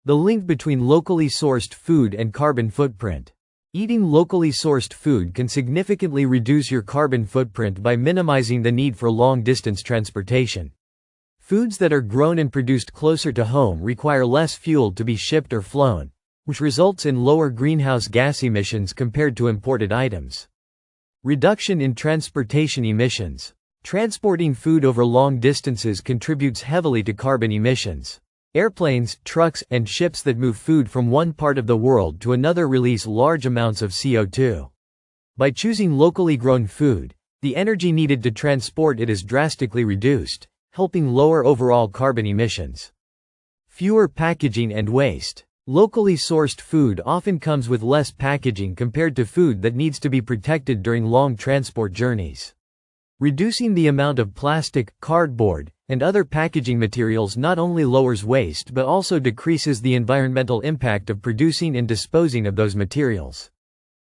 The link between locally sourced food and carbon footprint. Eating locally sourced food can significantly reduce your carbon footprint by minimizing the need for long-distance transportation. Foods that are grown and produced closer to home require less fuel to be shipped or flown, which results in lower greenhouse gas emissions compared to imported items. Reduction in transportation emissions. Transporting food over long distances contributes heavily to carbon emissions. Airplanes, trucks, and ships that move food from one part of the world to another release large amounts of CO2. By choosing locally grown food, the energy needed to transport it is drastically reduced, helping lower overall carbon emissions. Fewer packaging and waste. Locally sourced food often comes with less packaging compared to food that needs to be protected during long transport journeys. Reducing the amount of plastic, cardboard, and other packaging materials not only lowers waste but also decreases the environmental impact of producing and disposing of those materials.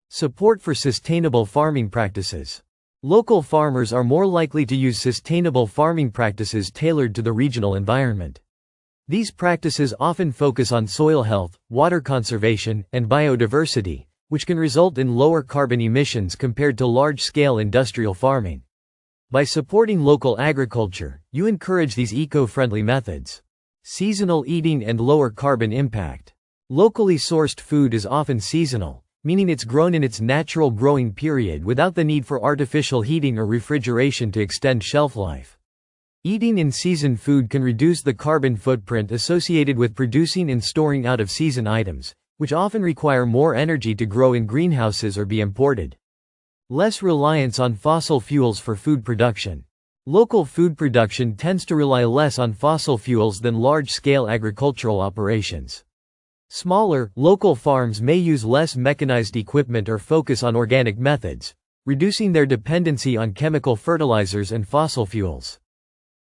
Support for sustainable farming practices. Local farmers are more likely to use sustainable farming practices tailored to the regional environment. These practices often focus on soil health, water conservation, and biodiversity, which can result in lower carbon emissions compared to large-scale industrial farming. By supporting local agriculture, you encourage these eco-friendly methods. Seasonal eating and lower carbon impact. Locally sourced food is often seasonal, meaning it's grown in its natural growing period without the need for artificial heating or refrigeration to extend shelf life. Eating in-season food can reduce the carbon footprint associated with producing and storing out-of-season items, which often require more energy to grow in greenhouses or be imported. Less reliance on fossil fuels for food production. Local food production tends to rely less on fossil fuels than large-scale agricultural operations. Smaller, local farms may use less mechanized equipment or focus on organic methods, reducing their dependency on chemical fertilizers and fossil fuels.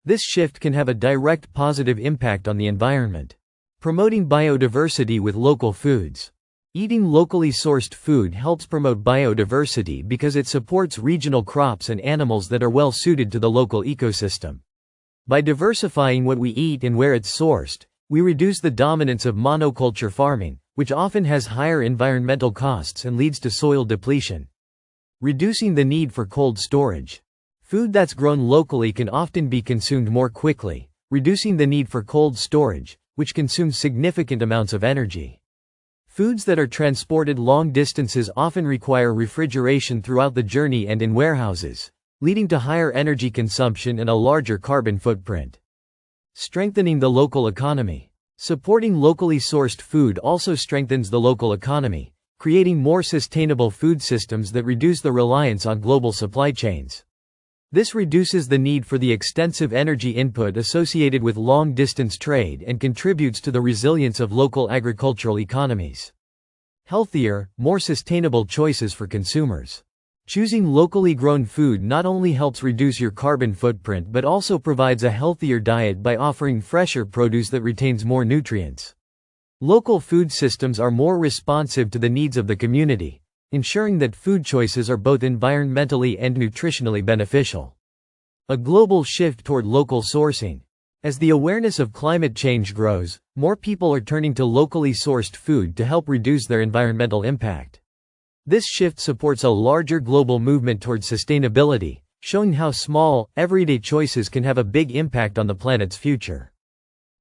This shift can have a direct positive impact on the environment. Promoting biodiversity with local foods. Eating locally sourced food helps promote biodiversity because it supports regional crops and animals that are well suited to the local ecosystem. By diversifying what we eat and where it's sourced, we reduce the dominance of monoculture farming, which often has higher environmental costs and leads to soil depletion. Reducing the need for cold storage. Food that's grown locally can often be consumed more quickly, reducing the need for cold storage, which consumes significant amounts of energy. Foods that are transported long distances often require refrigeration throughout the journey and in warehouses, leading to higher energy consumption and a larger carbon footprint. Strengthening the local economy. Supporting locally sourced food also strengthens the local economy, creating more sustainable food systems that reduce the reliance on global supply chains. This reduces the need for the extensive energy input associated with long-distance trade and contributes to the resilience of local agricultural economies. Healthier, more sustainable choices for consumers. Choosing locally grown food not only helps reduce your carbon footprint but also provides a healthier diet by offering fresher produce that retains more nutrients. Local food systems are more responsive to the needs of the community, ensuring that food choices are both environmentally and nutritionally beneficial. A global shift toward local sourcing. As the awareness of climate change grows, more people are turning to locally sourced food to help reduce their environmental impact. This shift supports a larger global movement toward sustainability, showing how small, everyday choices can have a big impact on the planet's future.